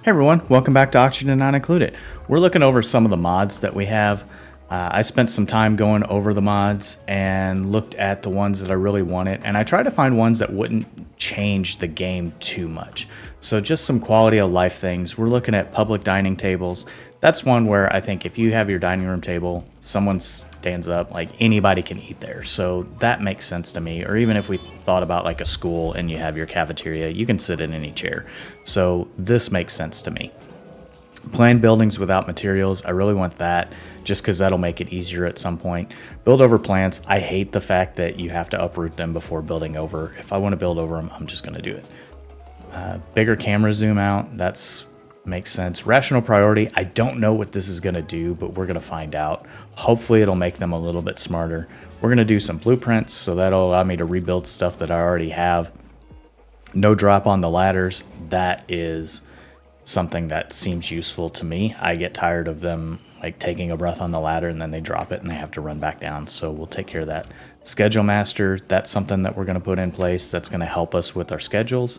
Hey everyone, welcome back to Oxygen Not Included. We're looking over some of the mods that we have. I spent some time going over the mods and looked at the ones that I really wanted, and I tried to find ones that wouldn't change the game too much. So just some quality of life things. We're looking at public dining tables. That's one where I think if you have your dining room table, someone stands up, like anybody can eat there. So that makes sense to me. Or even if we thought about like a school and you have your cafeteria, you can sit in any chair. So this makes sense to me. Plan buildings without materials, I really want that just because that'll make it easier at some point. Build over plants, I hate the fact that you have to uproot them before building over. If I want to build over them, I'm just going to do it. Bigger camera zoom out, that's makes sense. Rational priority, I don't know what this is going to do, but we're going to find out. Hopefully it'll make them a little bit smarter. We're going to do some blueprints, so that'll allow me to rebuild stuff that I already have. No drop on the ladders, that is something that seems useful to me. I get tired of them like taking a breath on the ladder and then they drop it and they have to run back down. So we'll take care of that. Schedule master, that's something that we're going to put in place that's going to help us with our schedules.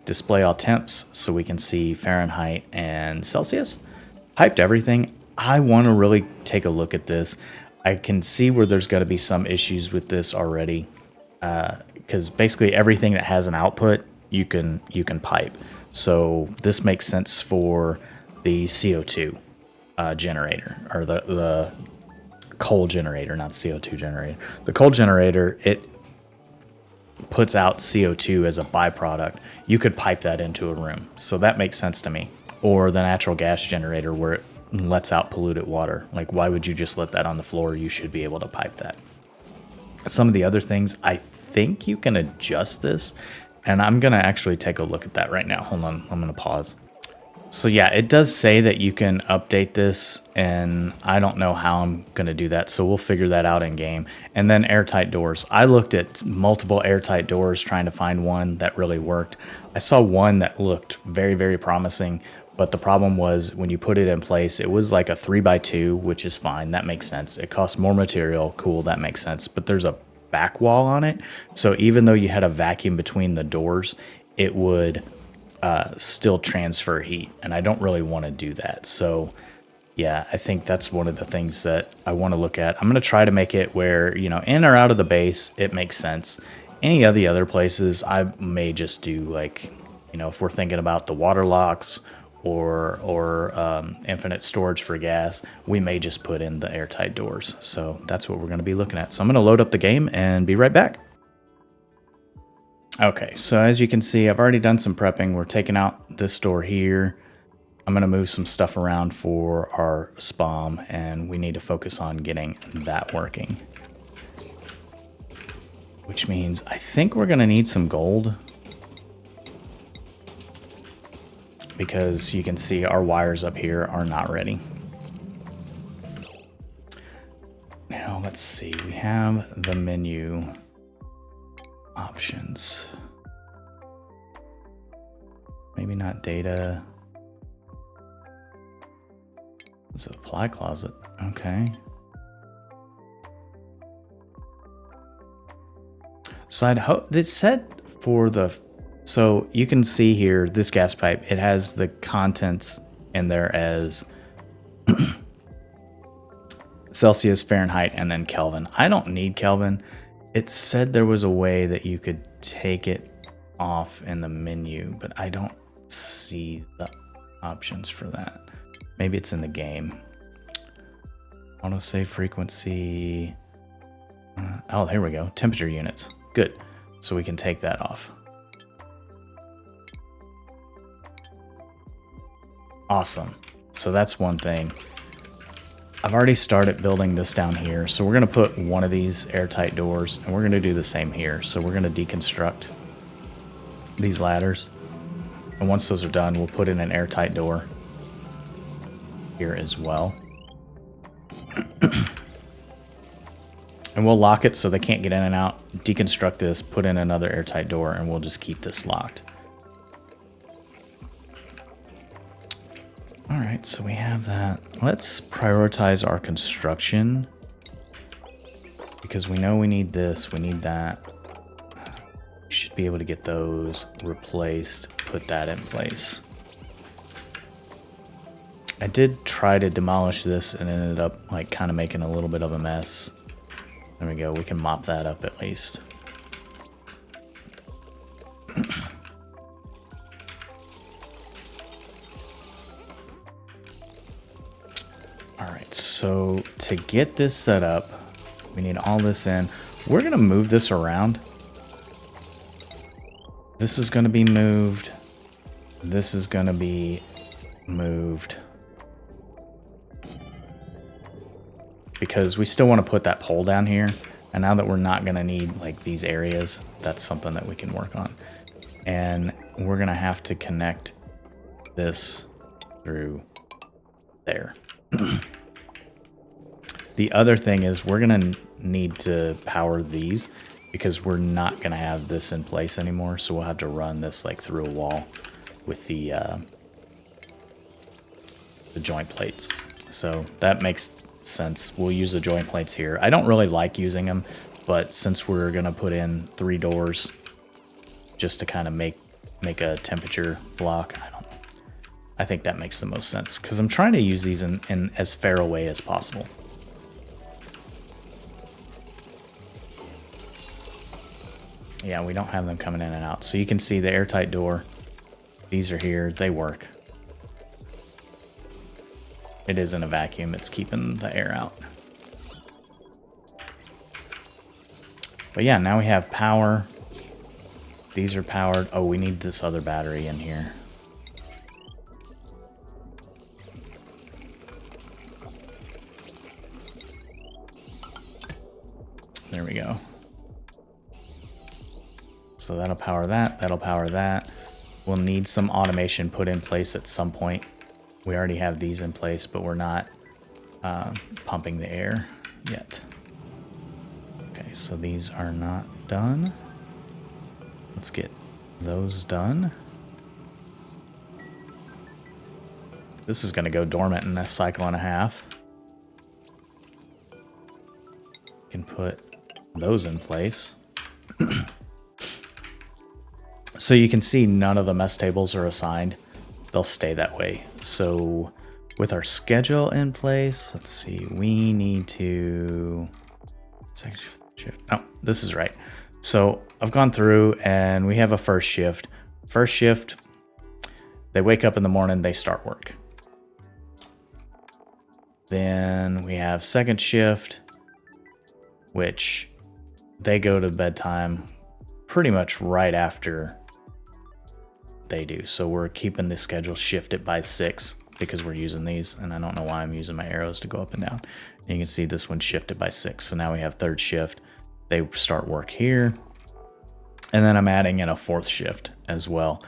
Display all temps so we can see Fahrenheit and Celsius. Hyped everything. I want to really take a look at this. I can see where there's going to be some issues with this already because basically everything that has an output you can pipe. So this makes sense for the CO2 generator, or the coal generator, not CO2 generator. The coal generator, it puts out CO2 as a byproduct. You could pipe that into a room. So that makes sense to me. Or the natural gas generator where it lets out polluted water. Like, why would you just let that on the floor? You should be able to pipe that. Some of the other things, I think you can adjust this. And I'm going to actually take a look at that right now. Hold on, I'm going to pause. So yeah, it does say that you can update this, and I don't know how I'm going to do that. So we'll figure that out in game. And then airtight doors. I looked at multiple airtight doors trying to find one that really worked. I saw one that looked very, very promising. But the problem was when you put it in place, it was like a 3x2, which is fine. That makes sense. It costs more material. Cool, that makes sense. But there's a back wall on it, so even though you had a vacuum between the doors, it would still transfer heat, and I don't really want to do that. So yeah, I think that's one of the things that I want to look at. I'm going to try to make it where, you know, in or out of the base it makes sense. Any of the other places I may just do, like, you know, if we're thinking about the water locks or infinite storage for gas, we may just put in the airtight doors. So that's what we're going to be looking at. So I'm going to load up the game and be right back. Okay, so as you can see, I've already done some prepping. We're taking out this door here. I'm going to move some stuff around for our SPOM, and we need to focus on getting that working. Which means I think we're going to need some gold, because you can see our wires up here are not ready. Now let's see, we have the menu options. Maybe not data. It's a supply closet, okay. Side it said for the, so you can see here, this gas pipe, it has the contents in there as Celsius, Fahrenheit, and then Kelvin. I don't need Kelvin. It said there was a way that you could take it off in the menu, but I don't see the options for that. Maybe it's in the game. Autosave frequency. Oh, here we go. Temperature units. Good. So we can take that off. Awesome. So that's one thing. I've already started building this down here. So we're going to put one of these airtight doors, and we're going to do the same here. So we're going to deconstruct these ladders. And once those are done, we'll put in an airtight door here as well. And we'll lock it so they can't get in and out. Deconstruct this, put in another airtight door, and we'll just keep this locked. All right, so we have that. Let's prioritize our construction, because we know we need this, we need that. We should be able to get those replaced, put that in place. I did try to demolish this and ended up like kind of making a little bit of a mess. There we go. We can mop that up at least. Alright, so to get this set up, we need all this in. We're going to move this around. This is going to be moved. This is going to be moved. Because we still want to put that pole down here. And now that we're not going to need like these areas, that's something that we can work on. And we're going to have to connect this through there. The other thing is we're going to need to power these because we're not going to have this in place anymore. So we'll have to run this like through a wall with the joint plates. So that makes sense. We'll use the joint plates here. I don't really like using them, but since we're going to put in 3 doors just to kind of make a temperature block, I think that makes the most sense because I'm trying to use these in as fair a way as possible. Yeah, we don't have them coming in and out. So you can see the airtight door. These are here. They work. It isn't a vacuum. It's keeping the air out. But yeah, now we have power. These are powered. Oh, we need this other battery in here. There we go. So that'll power that. That'll power that. We'll need some automation put in place at some point. We already have these in place, but we're not pumping the air yet. Okay, so these are not done. Let's get those done. This is going to go dormant in a cycle and a half. Can put those in place. So you can see none of the mess tables are assigned. They'll stay that way. So with our schedule in place, let's see, we need to... Oh, this is right. So I've gone through and we have a first shift. First shift, they wake up in the morning, they start work. Then we have second shift, which they go to bedtime pretty much right after they do. So we're keeping the schedule shifted by 6 because we're using these, and I don't know why I'm using my arrows to go up and down. And you can see this one shifted by 6. So now we have third shift. They start work here. And then I'm adding in a fourth shift as well.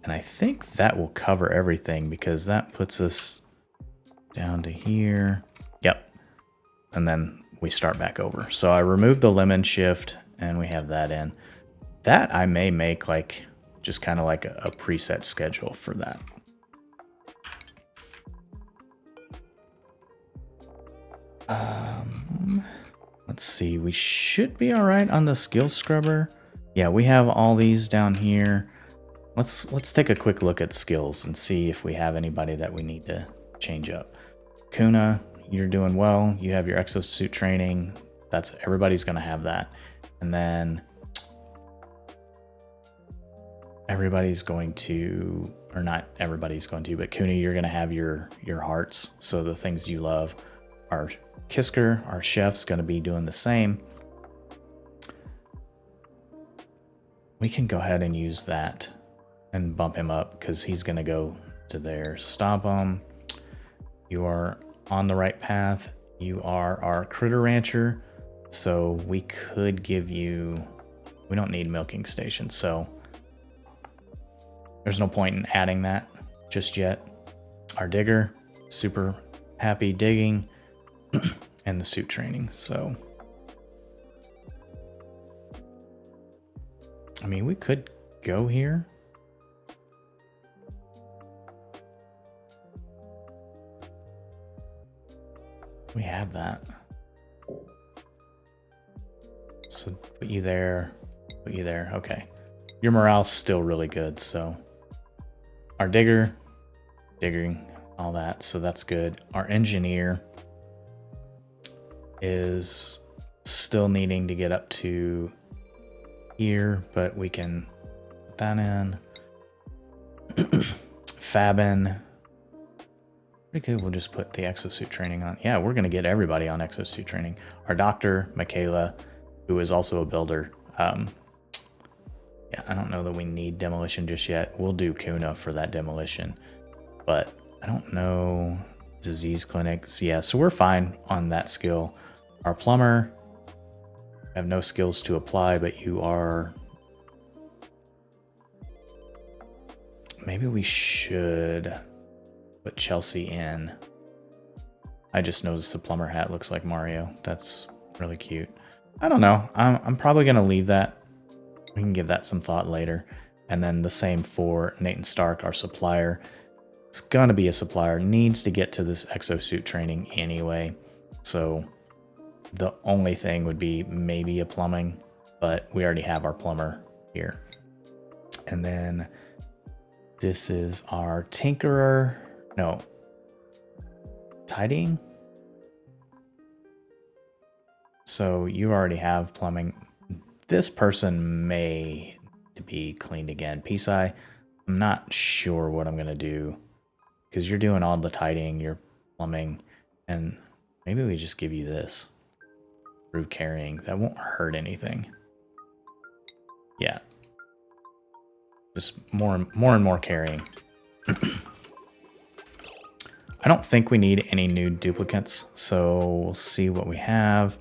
And I think that will cover everything because that puts us down to here. Yep. And then we start back over. So I removed the lemon shift and we have that in. That I may make like just kind of like a preset schedule for that. Let's see, we should be all right on the skill scrubber. Yeah, we have all these down here. Let's take a quick look at skills and see if we have anybody that we need to change up. Kuna, you're doing well. You have your exosuit training. That's everybody's going to have that. And then everybody's going to, or not everybody's going to, but Kuna, you're going to have your hearts. So the things you love. Our Kisker, our chef's going to be doing the same. We can go ahead and use that and bump him up because he's going to go to there. Stop him. You are on the right path. You are our critter rancher. So we could give you, we don't need milking station. So there's no point in adding that just yet. Our digger, super happy digging. And the suit training. So I mean, we could go here. We have that. So put you there, put you there. Okay. Your morale's still really good. So our digger, digging, all that, so that's good. Our engineer is still needing to get up to here, but we can put that in. Fabin. Pretty good. We'll just put the exosuit training on. Yeah, we're going to get everybody on exosuit training. Our doctor, Michaela, who is also a builder. Yeah, I don't know that we need demolition just yet. We'll do Kuna for that demolition. But I don't know. Disease clinics. Yeah, so we're fine on that skill. Our plumber. Have no skills to apply, but you are... Maybe we should put Chelsea in. I just noticed the plumber hat looks like Mario. That's really cute. I don't know. I'm probably going to leave that. We can give that some thought later. And then the same for Nathan Stark, our supplier. It's going to be a supplier. Needs to get to this exosuit training anyway. So the only thing would be maybe a plumbing. But we already have our plumber here. And then this is our tinkerer. No. Tidying? So you already have plumbing. This person may be cleaned again. Peace-eye, I'm not sure what I'm going to do. Because you're doing all the tidying, you're plumbing. And maybe we just give you this. Through carrying. That won't hurt anything. Yeah. Just more and more carrying. I don't think we need any new duplicates, so we'll see what we have.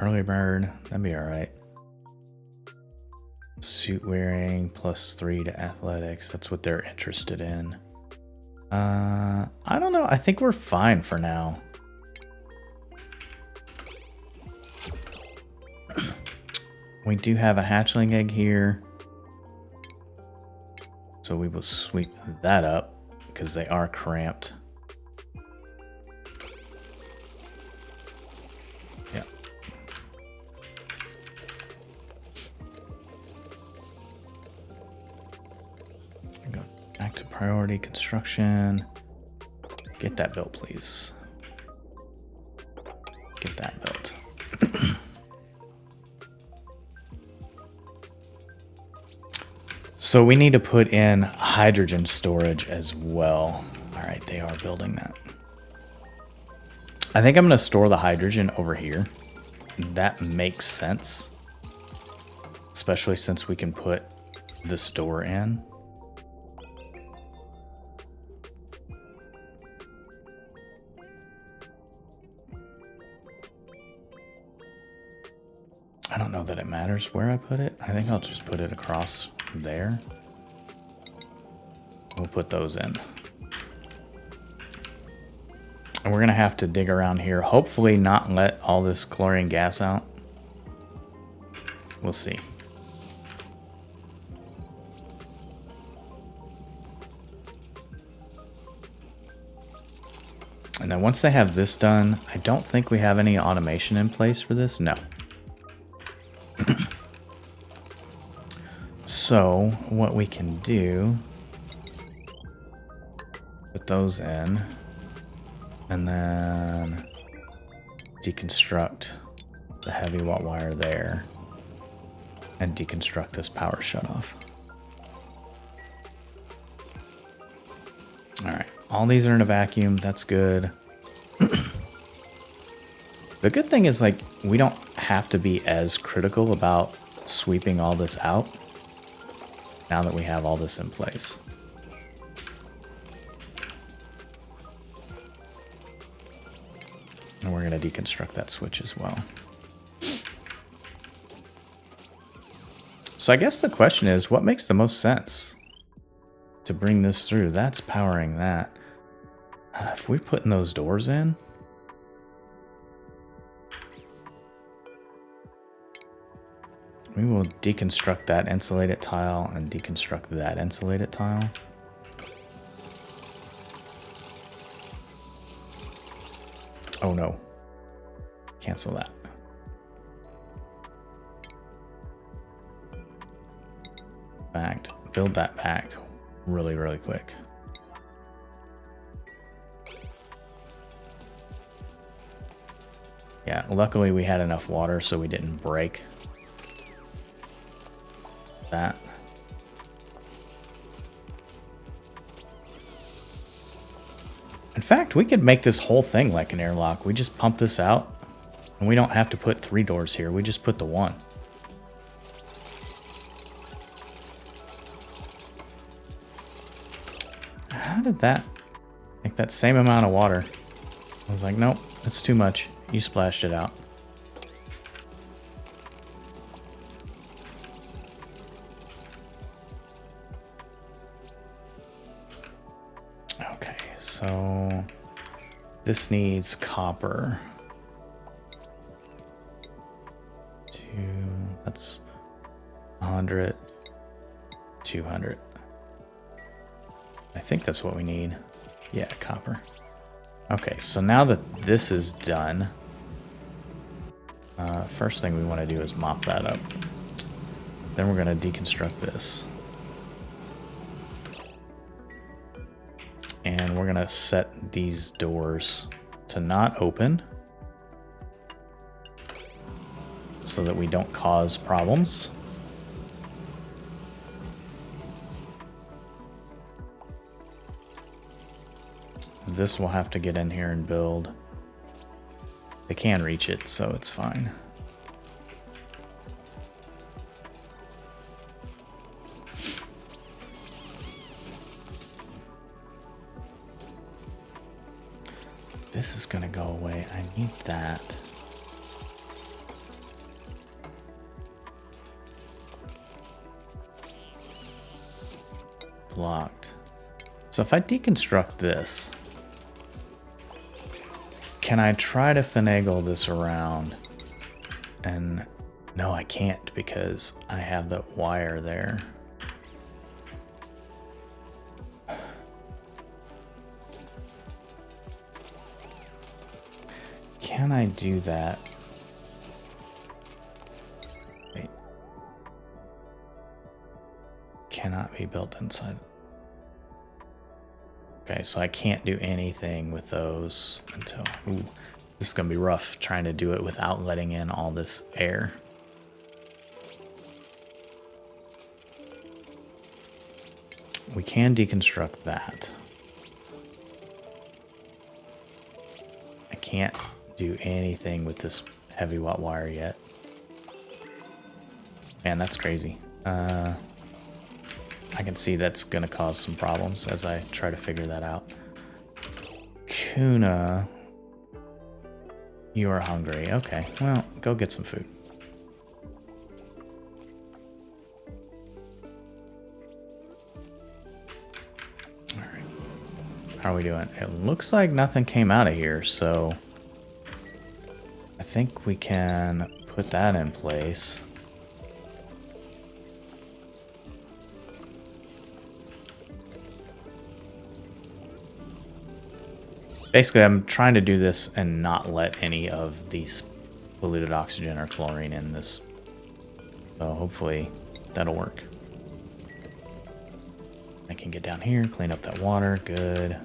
Early bird, that'd be alright. Suit wearing, +3 to athletics, that's what they're interested in. I don't know, I think we're fine for now. We do have a hatchling egg here. So we will sweep that up because they are cramped. Yeah. Go back to priority construction. Get that built, please. Get that built. So we need to put in hydrogen storage as well. All right, they are building that. I think I'm going to store the hydrogen over here. That makes sense. Especially since we can put this door in. I don't know that it matters where I put it. I think I'll just put it across there. We'll put those in. And we're going to have to dig around here. Hopefully not let all this chlorine gas out. We'll see. And then once they have this done, I don't think we have any automation in place for this. No. So what we can do, put those in, and then deconstruct the heavy watt wire there, and deconstruct this power shutoff. All right, all these are in a vacuum. That's good. The good thing is, like, we don't have to be as critical about sweeping all this out now that we have all this in place. And we're going to deconstruct that switch as well. So I guess the question is, what makes the most sense to bring this through? That's powering that. If we're putting those doors in, we will deconstruct that insulated tile and deconstruct that insulated tile. Oh no. Cancel that. Fact. Build that back. really, really quick. Yeah, luckily we had enough water so we didn't break that. In fact, we could make this whole thing like an airlock. We just pump this out, and we don't have to put 3 doors here. We just put the 1. How did that make that same amount of water? I was like, nope, that's too much. You splashed it out. Okay, so this needs copper. 2, that's 100, 200. I think that's what we need. Yeah, copper. Okay, so now that this is done, first thing we want to do is mop that up. Then we're going to deconstruct this. And we're going to set these doors to not open so that we don't cause problems. This will have to get in here and build. They can reach it, so it's fine. This is gonna go away. I need that. Blocked. So if I deconstruct this, can I try to finagle this around? And no, I can't because I have that wire there. Can I do that? Wait. Cannot be built inside. Okay, so I can't do anything with those until... Ooh, this is going to be rough trying to do it without letting in all this air. We can deconstruct that. I can't do anything with this heavy watt wire yet. Man, that's crazy. I can see that's going to cause some problems as I try to figure that out. Kuna, you are hungry. Okay, well, go get some food. All right. How are we doing? It looks like nothing came out of here, so I think we can put that in place. Basically, I'm trying to do this and not let any of these polluted oxygen or chlorine in this. So hopefully that'll work. I can get down here, clean up that water. Good.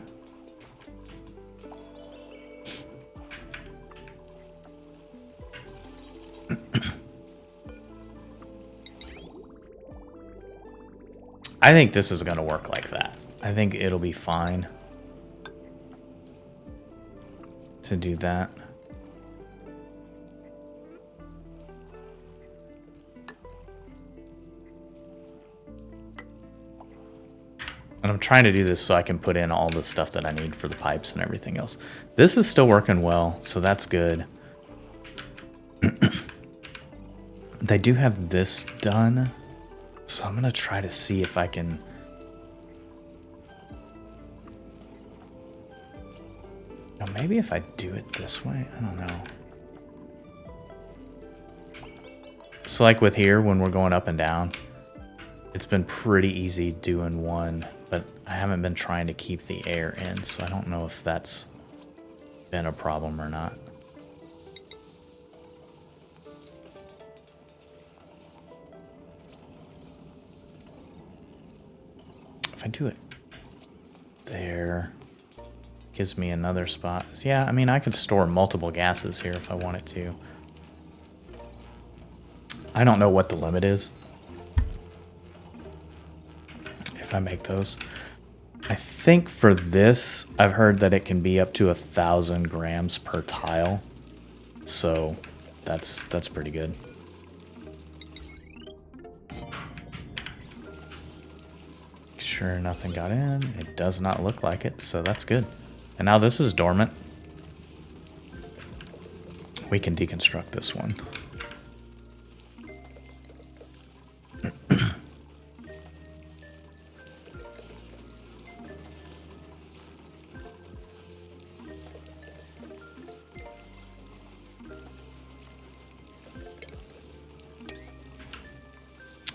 I think this is going to work like that. I think it'll be fine to do that. And I'm trying to do this so I can put in all the stuff that I need for the pipes and everything else. This is still working well, so that's good. They do have this done, so I'm going to try to see if I can... Now, maybe if I do it this way, I don't know. So like with here, when we're going up and down, it's been pretty easy doing one, but I haven't been trying to keep the air in, so I don't know if that's been a problem or not. If I do it there, gives me another spot. Yeah, I mean, I could store multiple gases here if I wanted to. I don't know what the limit is if I make those. I think for this, I've heard that it can be up to 1,000 grams per tile. So that's pretty good. Make sure nothing got in. It does not look like it, so that's good. And now this is dormant. We can deconstruct this one.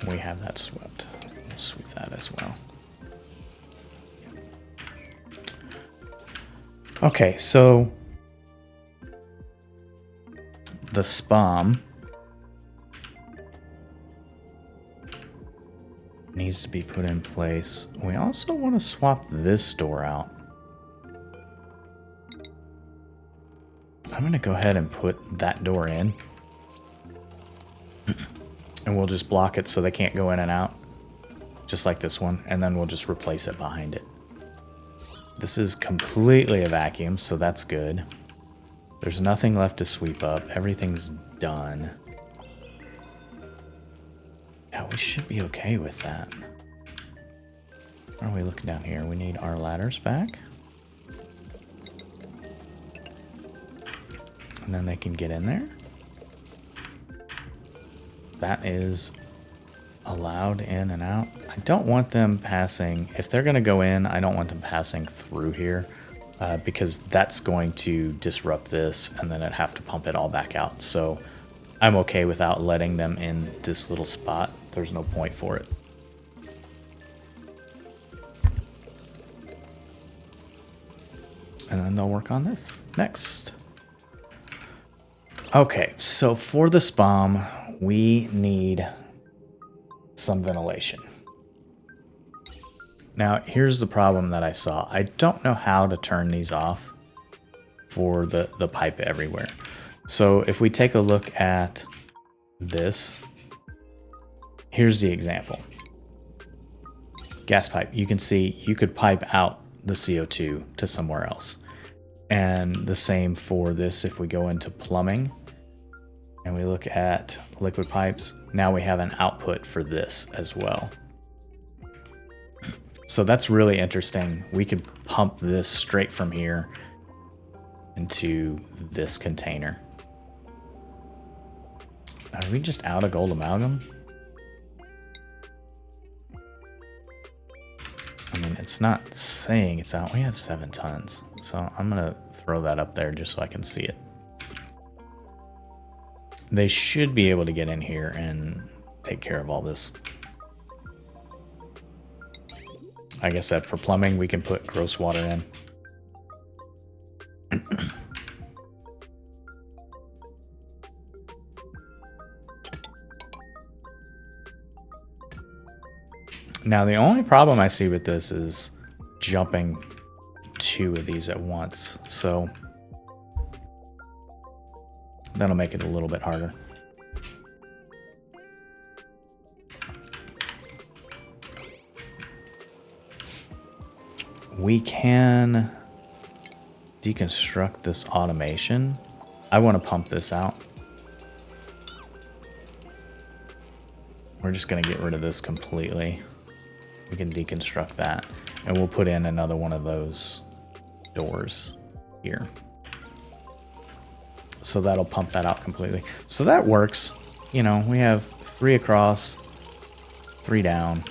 We have that swept. We'll sweep that as well. Okay, so the SPOM needs to be put in place. We also want to swap this door out. I'm going to go ahead and put that door in. And we'll just block it so they can't go in and out. Just like this one. And then we'll just replace it behind it. This is completely a vacuum, so that's good. There's nothing left to sweep up. Everything's done. Yeah, we should be okay with that. How are we looking down here? We need our ladders back. And then they can get in there. That is allowed in and out. I don't want them passing, if they're going to go in, I don't want them passing through here because that's going to disrupt this and then I'd have to pump it all back out. So I'm okay without letting them in this little spot. There's no point for it. And then they'll work on this next. Okay, so for the SPOM, we need some ventilation. Now, here's the problem that I saw. I don't know how to turn these off for the pipe everywhere. So if we take a look at this, here's the example. Gas pipe. You can see you could pipe out the CO2 to somewhere else. And the same for this if we go into plumbing. And we look at liquid pipes, now we have an output for this as well. So that's really interesting. We could pump this straight from here into this container. Are we just out of gold amalgam? I mean, it's not saying it's out. We have 7 tons. So I'm going to throw that up there just so I can see it. They should be able to get in here and take care of all this. Like I said, for plumbing, we can put gross water in. Now, the only problem I see with this is jumping 2 of these at once. So that'll make it a little bit harder. We can deconstruct this automation. I want to pump this out. We're just going to get rid of this completely. We can deconstruct that. And we'll put in another one of those doors here. So that'll pump that out completely. So that works. You know, we have 3 across, 3 down,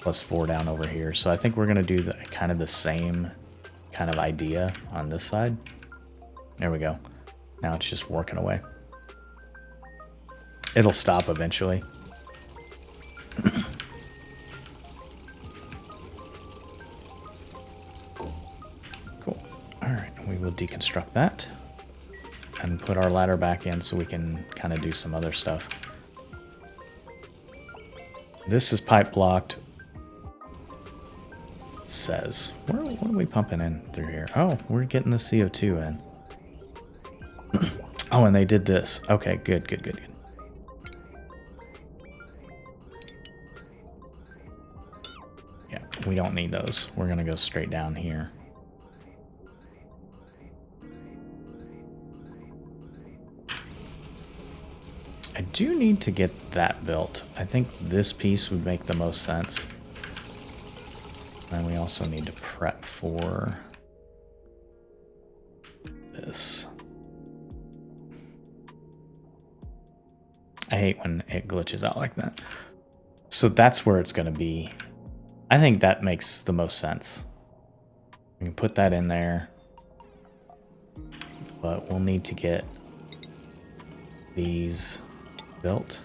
plus 4 down over here. So I think we're going to do kind of the same kind of idea on this side. There we go. Now it's just working away. It'll stop eventually. Cool. All right, we will deconstruct that and put our ladder back in so we can kind of do some other stuff. This is pipe blocked. says. What are we pumping in through here? Oh, we're getting the CO2 in. Oh, and they did this. Okay, good. Yeah, we don't need those. We're going to go straight down here. I do need to get that built. I think this piece would make the most sense. And we also need to prep for this. I hate when it glitches out like that. So that's where it's going to be. I think that makes the most sense. We can put that in there. But we'll need to get these built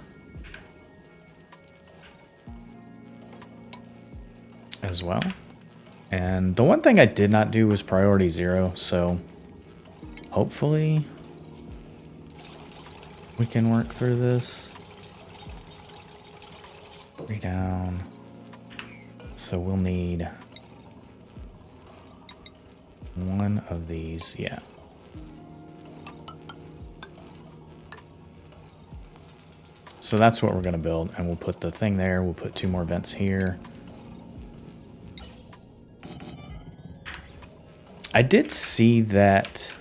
as well. And the one thing I did not do was priority 0, so hopefully we can work through this. 3 down. So we'll need one of these, yeah. So that's what we're going to build, and we'll put the thing there. We'll put 2 more vents here. I did see that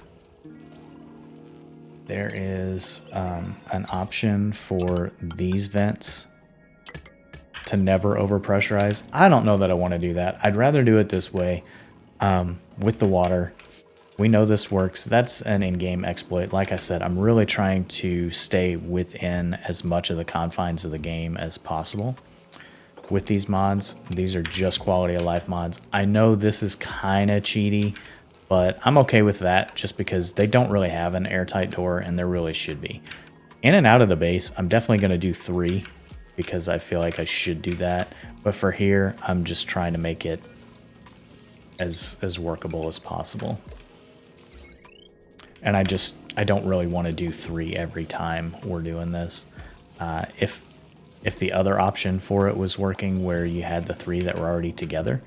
there is an option for these vents to never overpressurize. I don't know that I want to do that. I'd rather do it this way with the water. We know this works. That's an in-game exploit. Like I said, I'm really trying to stay within as much of the confines of the game as possible with these mods. These are just quality of life mods. I know this is kind of cheaty, but I'm okay with that just because they don't really have an airtight door, and there really should be. In and out of the base, I'm definitely going to do 3 because I feel like I should do that. But for here, I'm just trying to make it as workable as possible. And I don't really want to do 3 every time we're doing this. If the other option for it was working where you had the 3 that were already together,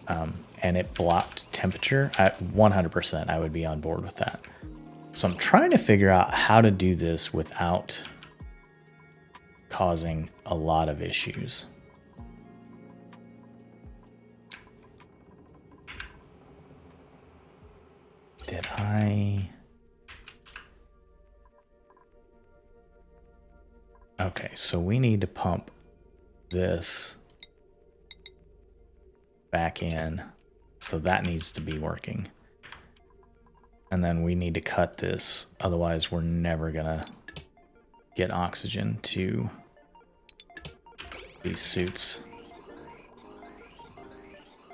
and it blocked temperature, at 100% I would be on board with that. So I'm trying to figure out how to do this without causing a lot of issues. Did I? Okay, so we need to pump this back in. So that needs to be working. And then we need to cut this. Otherwise, we're never going to get oxygen to these suits.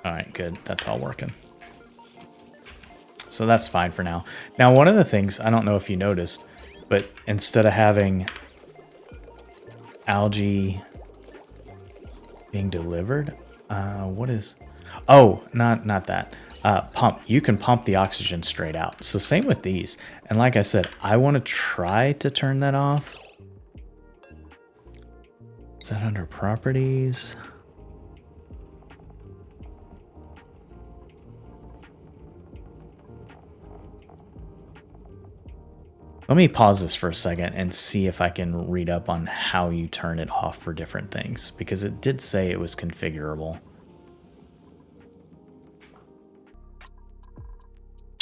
All right, good. That's all working. So that's fine for now. Now, one of the things, I don't know if you noticed, but instead of having algae being delivered, what is... Oh, not that. Pump. You can pump the oxygen straight out. So same with these. And like I said, I want to try to turn that off. Is that under properties? Let me pause this for a second and see if I can read up on how you turn it off for different things, because it did say it was configurable.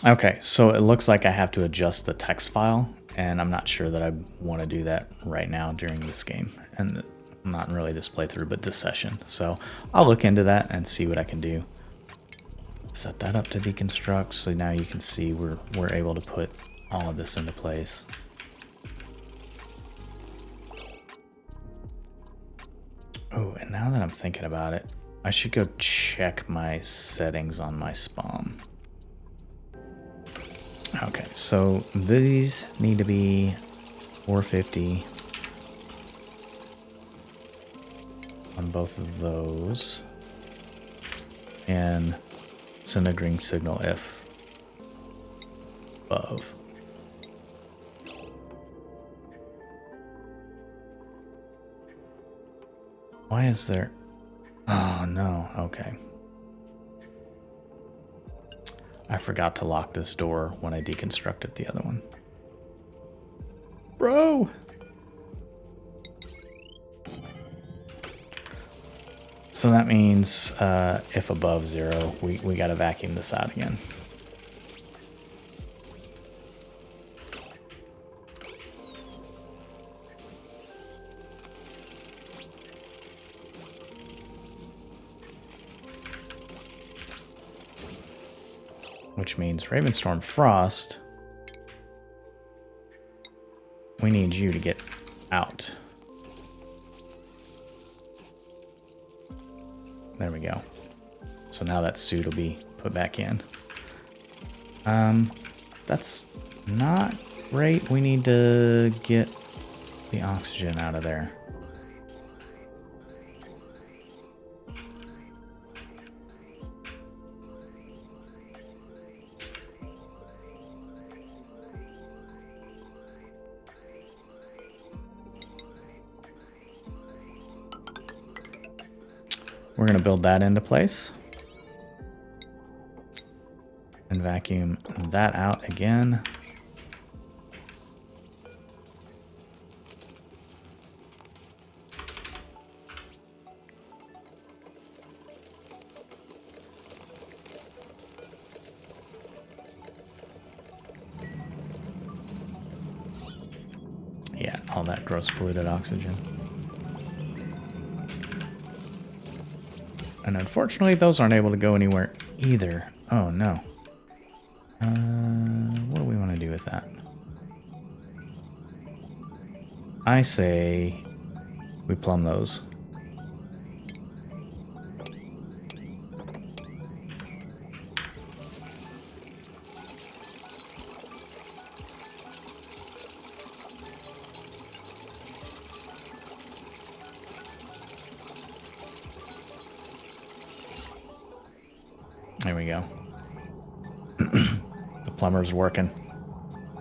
Okay, so it looks like I have to adjust the text file, and I'm not sure that I want to do that right now during this game, and not really this playthrough, but this session. So I'll look into that and see what I can do. Set that up to deconstruct, so now you can see we're able to put all of this into place. Oh, and now that I'm thinking about it, I should go check my settings on my SPOM. Okay, so these need to be 450 on both of those, and send a green signal if above. Why is there... Oh, no. Okay. I forgot to lock this door when I deconstructed the other one. Bro! So that means if above 0, we gotta vacuum this out again. Which means Ravenstorm Frost, we need you to get out. There we go. So now that suit will be put back in. That's not great. We need to get the oxygen out of there. We're going to build that into place. And vacuum that out again. Yeah, all that gross polluted oxygen. And unfortunately, those aren't able to go anywhere either. Oh, no. What do we want to do with that? I say we plumb those. There we go. The plumber's working.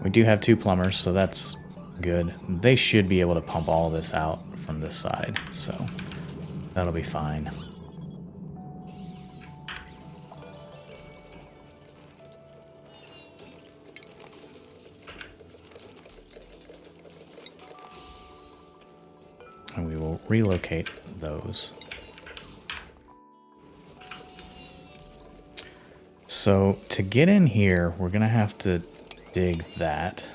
We do have 2 plumbers, so that's good. They should be able to pump all this out from this side, so that'll be fine. And we will relocate those. So to get in here, we're going to have to dig that.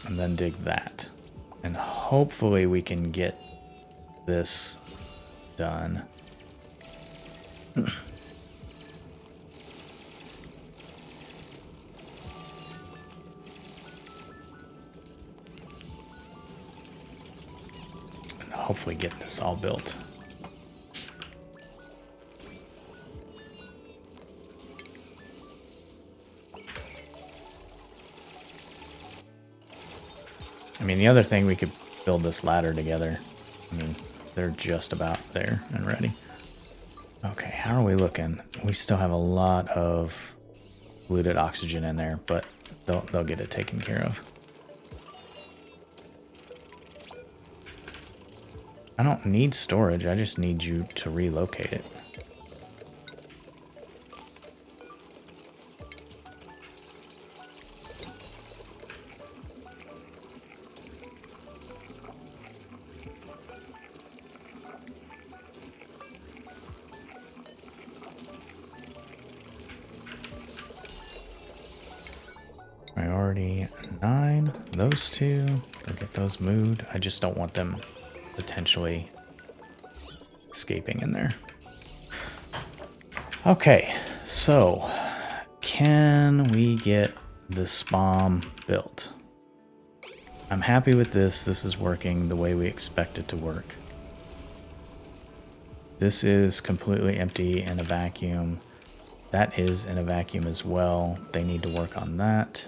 And then dig that. And hopefully we can get this done. And hopefully get this all built. I mean, the other thing, we could build this ladder together. I mean, they're just about there and ready. Okay, how are we looking? We still have a lot of polluted oxygen in there, but they'll get it taken care of. I don't need storage, I just need you to relocate it. Priority 9, those 2, we'll get those moved. I just don't want them potentially escaping in there. Okay, so can we get the SPOM built? I'm happy with this. This is working the way we expect it to work. This is completely empty in a vacuum. That is in a vacuum as well. They need to work on that.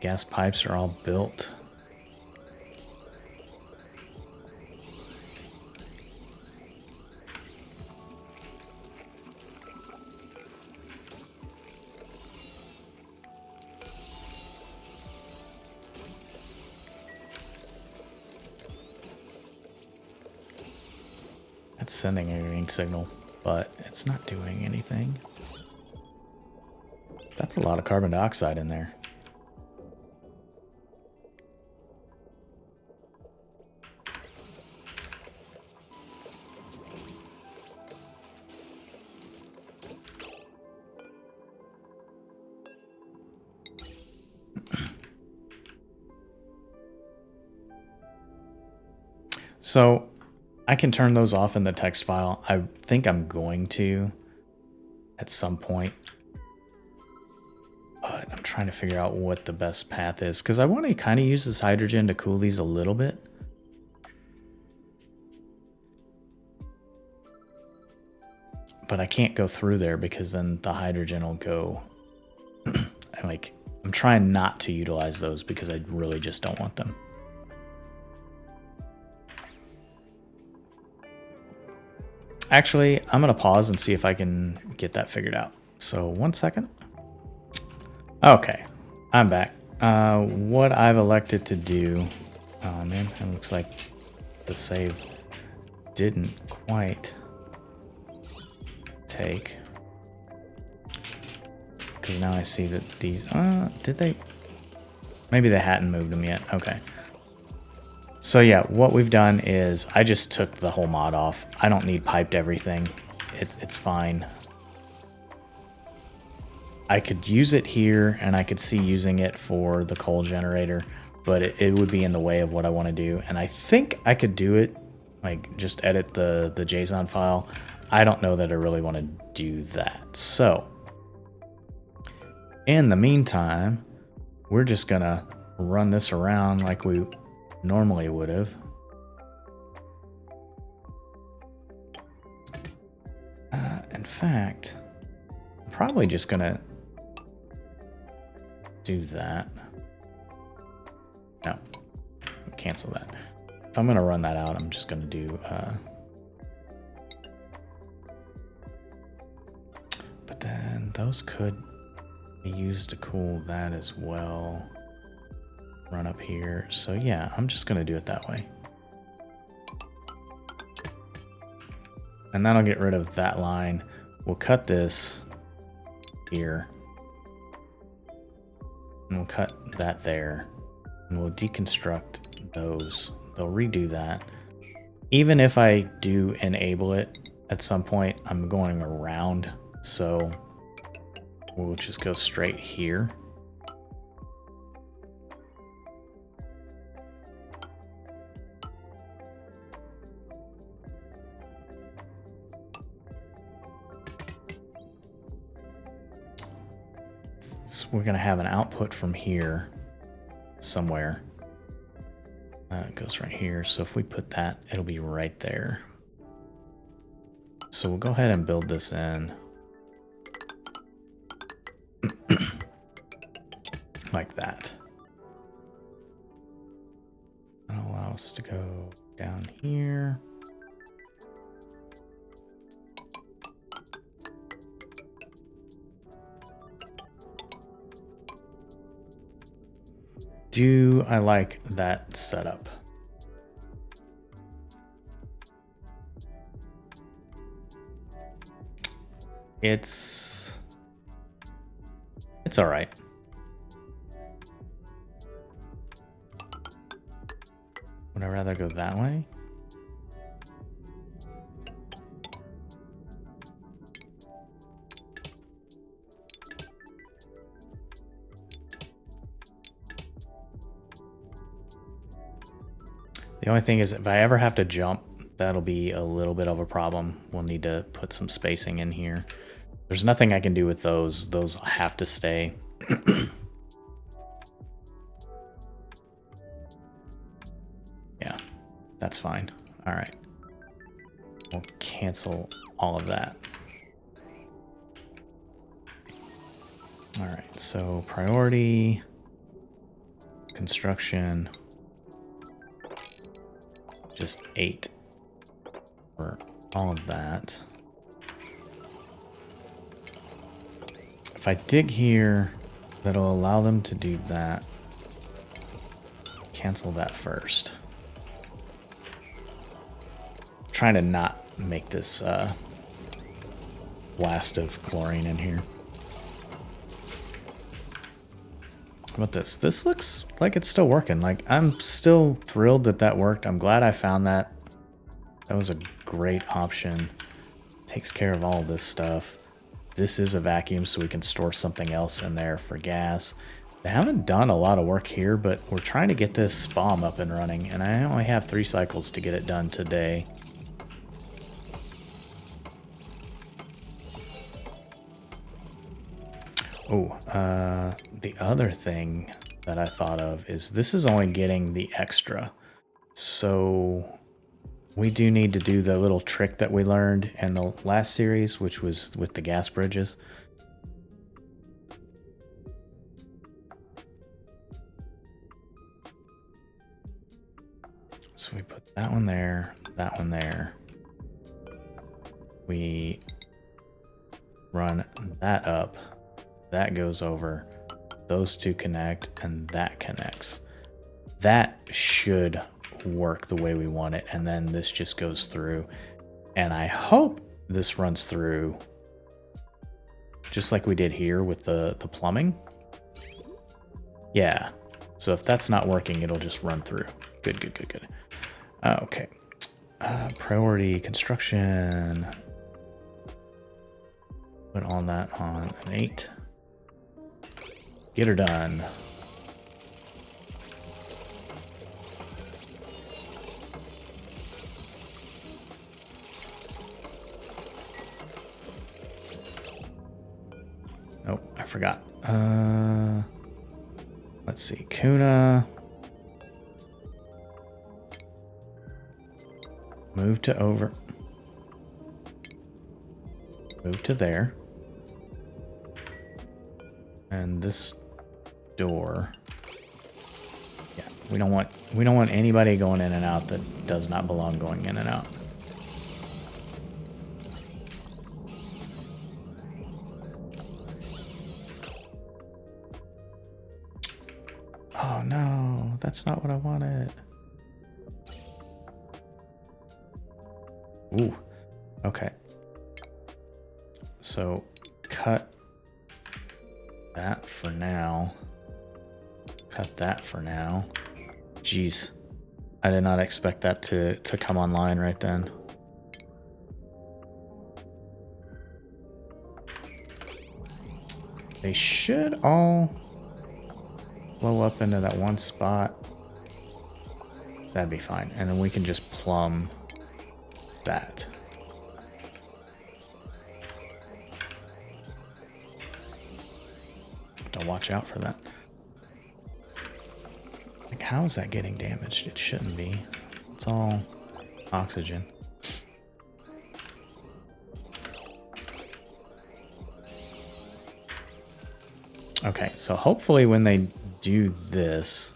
Gas pipes are all built. it's sending a green signal, but it's not doing anything. That's a lot of carbon dioxide in there. So I can turn those off in the text file. I think I'm going to at some point. But I'm trying to figure out what the best path is, because I want to kind of use this hydrogen to cool these a little bit. But I can't go through there because then the hydrogen will go. I'm trying not to utilize those because I really just don't want them. Actually, I'm going to pause and see if I can get that figured out. So 1 second. Okay, I'm back. What I've elected to do... Oh man, it looks like the save didn't quite take. Because now I see that these... did they? Maybe they hadn't moved them yet. Okay. So yeah, what we've done is I just took the whole mod off. I don't need piped everything. It's fine. I could use it here, and I could see using it for the coal generator, but it would be in the way of what I want to do. And I think I could do it, like just edit the JSON file. I don't know that I really want to do that. So in the meantime, we're just gonna run this around like we normally would have. In fact, I'm probably just gonna do that. No, cancel that. If I'm gonna run that out, I'm just gonna do but then those could be used to cool that as well. Run up here. So yeah, I'm just gonna do it that way. And that'll get rid of that line. We'll cut this here. And we'll cut that there. And we'll deconstruct those. They'll redo that. Even if I do enable it at some point, I'm going around. So we'll just go straight here. So we're going to have an output from here somewhere. It goes right here. So if we put that, it'll be right there. So we'll go ahead and build this in. Like that. That'll allow us to go down here. Do I like that setup? It's all right. Would I rather go that way? The only thing is, if I ever have to jump, that'll be a little bit of a problem. We'll need to put some spacing in here. There's nothing I can do with those. Those have to stay. Yeah, that's fine. All right. We'll cancel all of that. All right, so priority, construction, just 8 for all of that. If I dig here, that'll allow them to do that. Cancel that first. Trying to not make this blast of chlorine in here. How about this? This looks like it's still working. Like, I'm still thrilled that that worked. I'm glad I found that. That was a great option. Takes care of all this stuff. This is a vacuum, so we can store something else in there for gas. They haven't done a lot of work here, but we're trying to get this SPOM up and running, and I only have 3 cycles to get it done today. Oh, the other thing that I thought of is this is only getting the extra. So we do need to do the little trick that we learned in the last series, which was with the gas bridges. So we put that one there, that one there. We run that up. That goes over. Those two connect, and that connects. That should work the way we want it, and then this just goes through. And I hope this runs through just like we did here with the plumbing. Yeah. So if that's not working, it'll just run through. Good, good, good, good. Okay. Priority construction. Put all that on an 8. Get her done. Oh, I forgot. Let's see. Kuna. Move to over. Move to there. And this door. Yeah, we don't want anybody going in and out that does not belong going in and out. Oh no, that's not what I wanted. Ooh, okay. So cut that for now. Cut that for now. Jeez, I did not expect that to come online right then. They should all blow up into that one spot. That'd be fine. And then we can just plumb that. To watch out for that. Like, how is that getting damaged? It shouldn't be. It's all oxygen. Okay, so hopefully when they do this,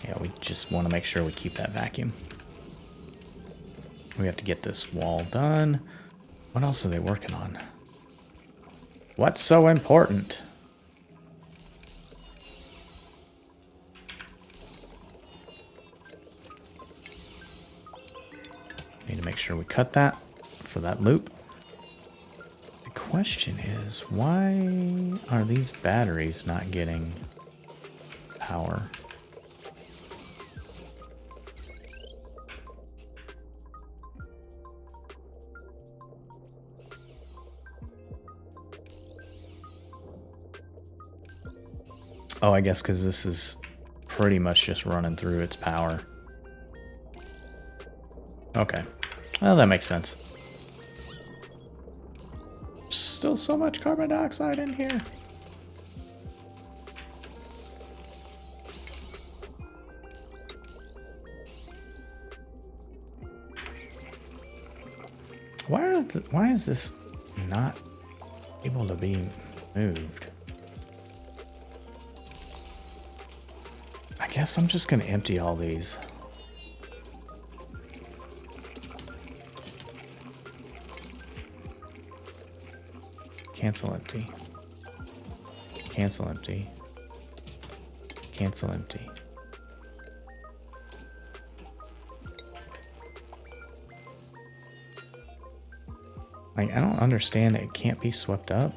yeah, we just want to make sure we keep that vacuum. We have to get this wall done. What else are they working on? What's so important? Need to make sure we cut that for that loop. The question is, why are these batteries not getting power? Oh, I guess because this is pretty much just running through its power. Okay. Well, that makes sense. Still so much carbon dioxide in here. Why is this not able to be moved? guess I'm just going to empty all these. Cancel empty. Cancel empty. Cancel empty. Like, I don't understand. It can't be swept up.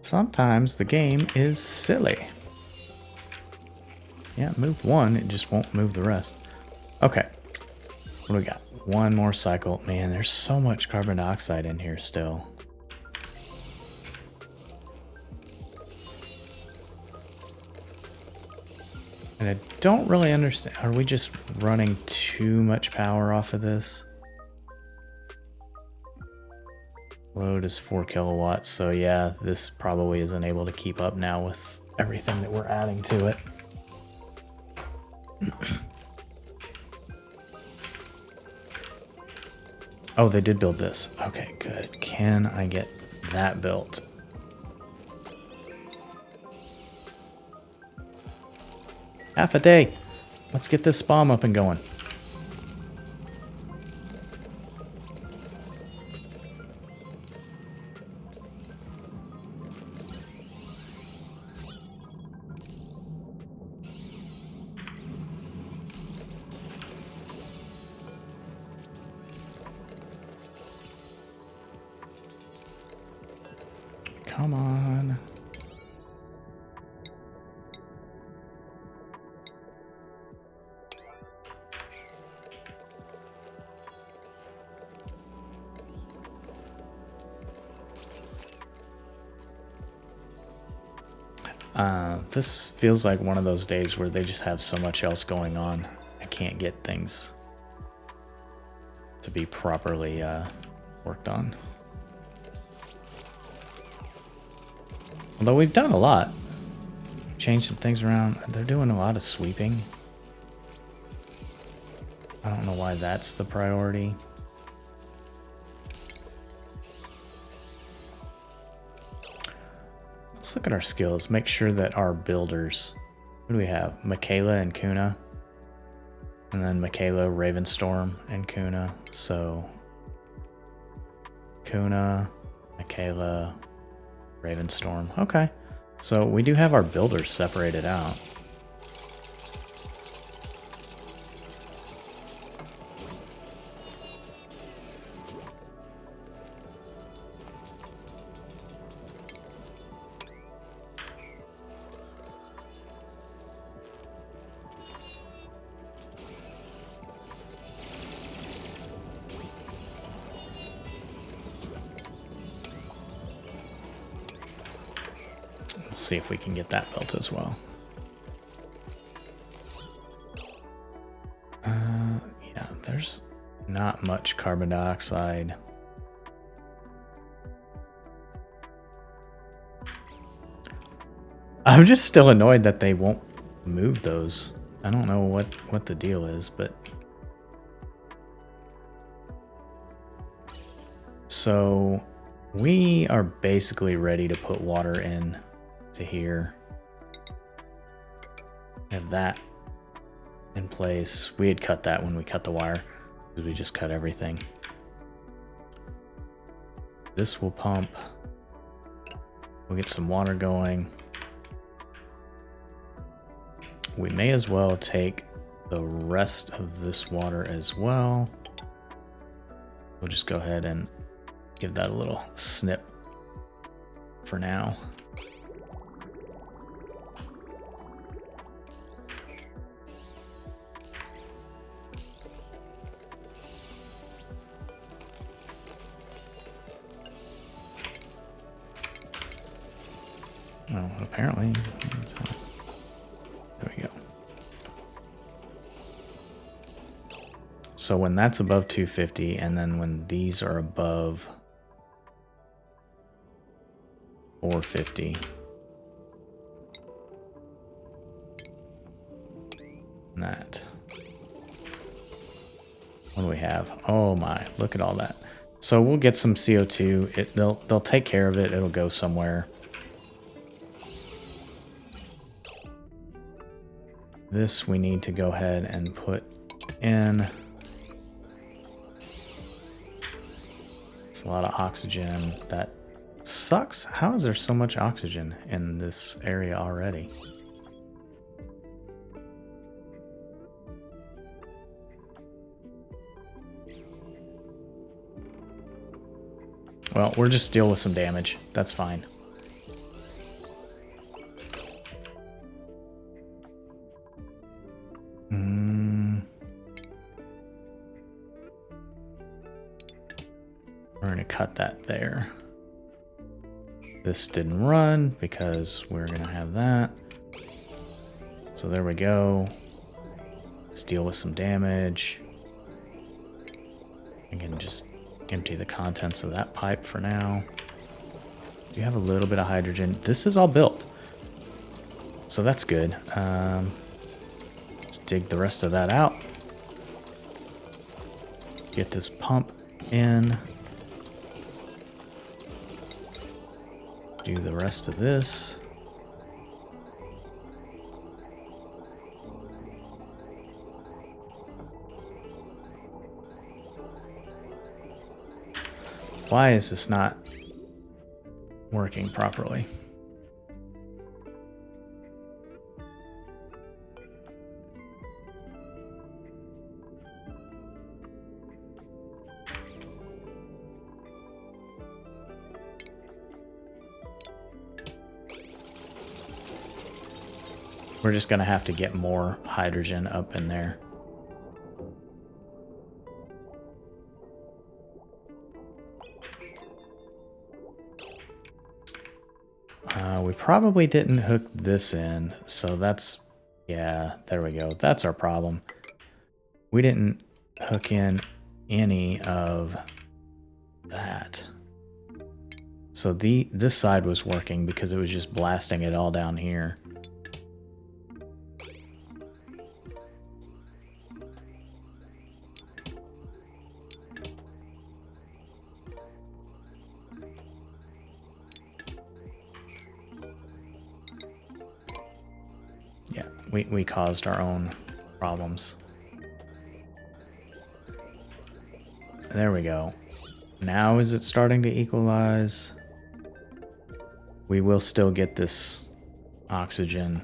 Sometimes the game is silly. Yeah, move one, it just won't move the rest. Okay, what do we got? One more cycle. Man, there's so much carbon dioxide in here still. And I don't really understand. Are we just running too much power off of this? Load is 4 kilowatts, so yeah, this probably isn't able to keep up now with everything that we're adding to it. Oh, they did build this. Okay, good. Can I get that built? Half a day. Let's get this SPOM up and going. Come on. This feels like one of those days where they just have so much else going on. I can't get things to be properly worked on. Although we've done a lot. Changed some things around. They're doing a lot of sweeping. I don't know why that's the priority. Let's look at our skills. Make sure that our builders... Who do we have? Michaela and Kuna. And then Michaela, Ravenstorm, and Kuna. So... Kuna, Michaela... Ravenstorm. Okay. So we do have our builders separated out. See if we can get that built as well. Yeah, there's not much carbon dioxide. I'm just still annoyed that they won't move those. I don't know what the deal is, but... So, we are basically ready to put water in to here. Have that in place. We had cut that when we cut the wire, because we just cut everything. This will pump. We'll get some water going. We may as well take the rest of this water as well. We'll just go ahead and give that a little snip for now. Oh, apparently. There we go. So when that's above 250, and then when these are above 450. And that. What do we have? Oh my, look at all that. So we'll get some CO2. They'll take care of it. It'll go somewhere. This we need to go ahead and put in. It's a lot of oxygen. That sucks. How is there so much oxygen in this area already? Well, we're just dealing with some damage. That's fine. We're going to cut that there. This didn't run because we're going to have that. So there we go. Let's deal with some damage. I can just empty the contents of that pipe for now. Do you have a little bit of hydrogen? This is all built. So that's good. Let's dig the rest of that out. Get this pump in. Do the rest of this. Why is this not working properly? We're just going to have to get more hydrogen up in there. We probably didn't hook this in, so that's, yeah, there we go. That's our problem. We didn't hook in any of that. So this side was working because it was just blasting it all down here. We caused our own problems. There we go. Now is it starting to equalize? We will still get this oxygen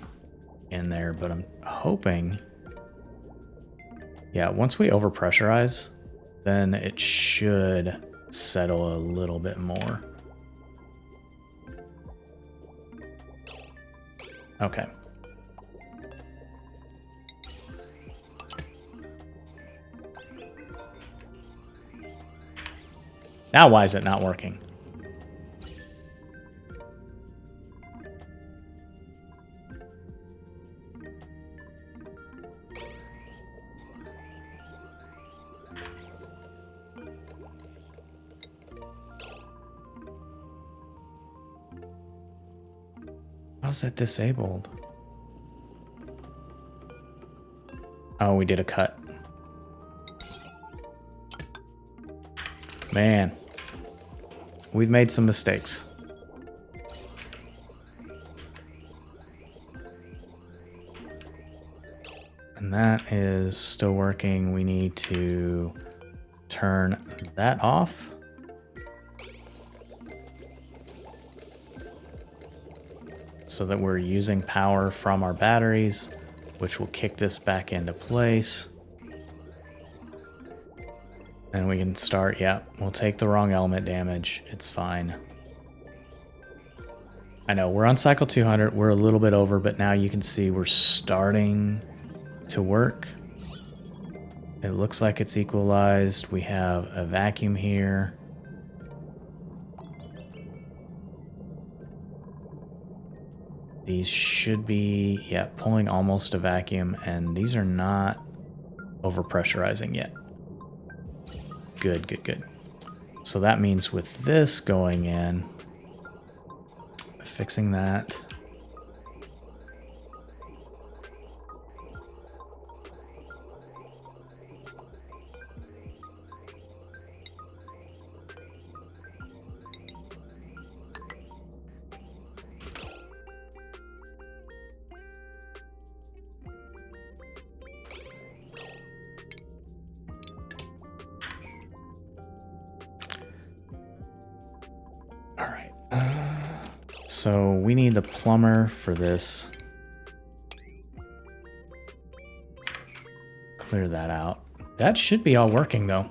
in there, but I'm hoping... Yeah, once we overpressurize, then it should settle a little bit more. Okay. Now why is it not working? How's that disabled? Oh, we did a cut. Man. We've made some mistakes. And that is still working. We need to turn that off. So that we're using power from our batteries, which will kick this back into place. And we can start, yeah, we'll take the wrong element damage. It's fine. I know, we're on cycle 200. We're a little bit over, but now you can see we're starting to work. It looks like it's equalized. We have a vacuum here. These should be, yeah, pulling almost a vacuum, and these are not overpressurizing yet. Good, good, good. So that means with this going in, fixing that. All right. So we need the plumber for this. Clear that out. That should be all working though.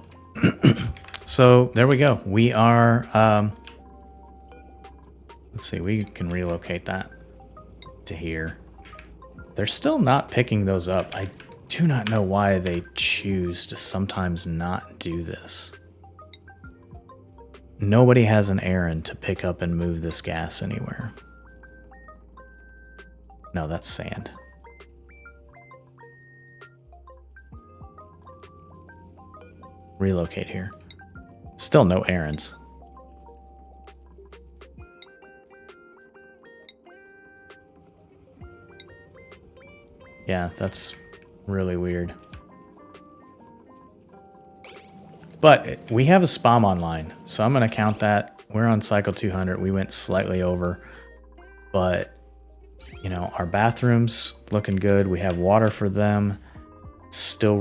So there we go. We are, let's see, we can relocate that to here. They're still not picking those up. I do not know why they choose to sometimes not do this. Nobody has an errand to pick up and move this gas anywhere. No, that's sand. Relocate here. Still no errands. Yeah, that's really weird. But we have a SPOM online, so I'm going to count that. We're on cycle 200. We went slightly over, but you know, our bathrooms looking good. We have water for them. Still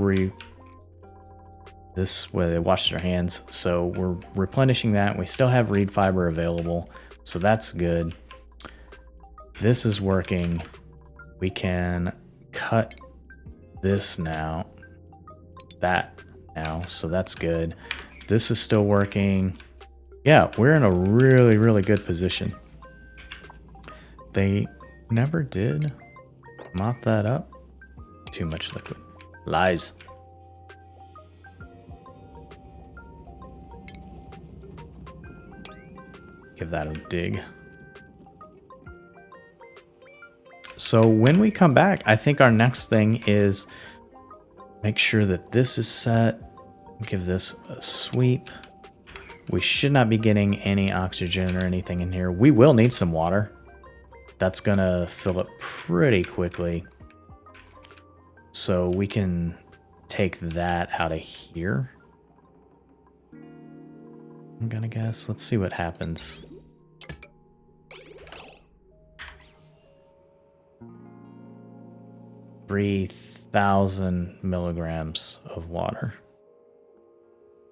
this way they wash their hands, so we're replenishing that. We still have reed fiber available, so that's good. This is working. We can cut this now, that now, so that's good. This is still working. Yeah, we're in a really, really good position. They never did mop that up. Too much liquid. Lies. Give that a dig. So when we come back, I think our next thing is make sure that this is set. Give this a sweep. We should not be getting any oxygen or anything in here. We will need some water. That's gonna fill up pretty quickly. So we can take that out of here. I'm gonna guess. Let's see what happens. 3,000 milligrams of water.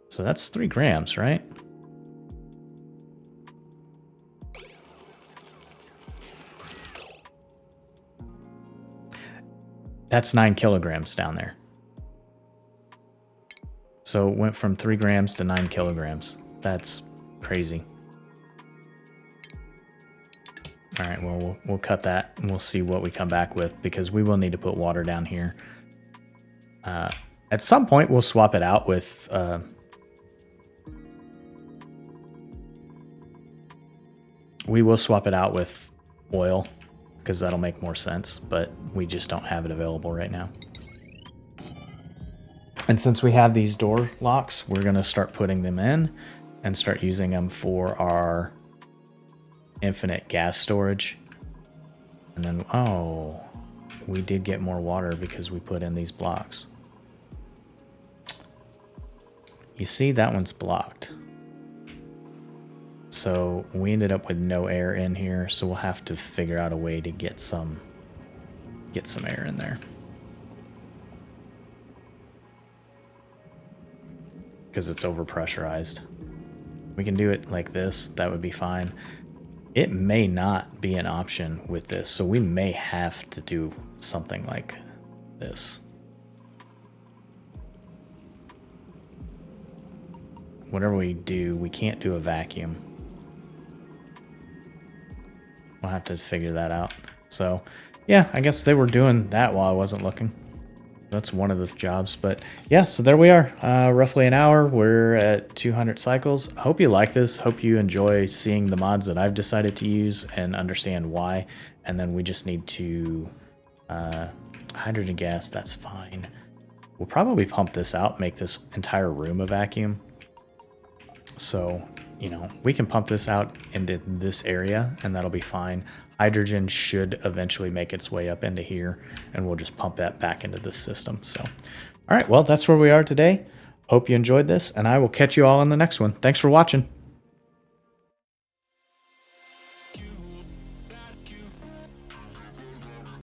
So that's 3 grams, right? That's 9 kilograms down there. So it went from 3 grams to 9 kilograms. That's crazy. All right, well, we'll cut that and we'll see what we come back with, because we will need to put water down here. At some point, we'll swap it out with... we will swap it out with oil, because that'll make more sense, but we just don't have it available right now. And since we have these door locks, we're going to start putting them in and start using them for our infinite gas storage. And then, oh, we did get more water because we put in these blocks. You see, that one's blocked. So we ended up with no air in here, so we'll have to figure out a way to get some air in there. Because it's overpressurized. We can do it like this, that would be fine. It may not be an option with this, so we may have to do something like this. Whatever we do, we can't do a vacuum. We'll have to figure that out. So, yeah, I guess they were doing that while I wasn't looking. That's one of the jobs. But, yeah, so there we are. Roughly an hour. We're at 200 cycles. I hope you like this. Hope you enjoy seeing the mods that I've decided to use and understand why. And then we just need to... hydrogen gas, that's fine. We'll probably pump this out, make this entire room a vacuum. So, we can pump this out into this area and that'll be fine. Hydrogen should eventually make its way up into here, and we'll just pump that back into this system. So, all right, well, that's where we are today. Hope you enjoyed this, and I will catch you all in the next one. Thanks for watching.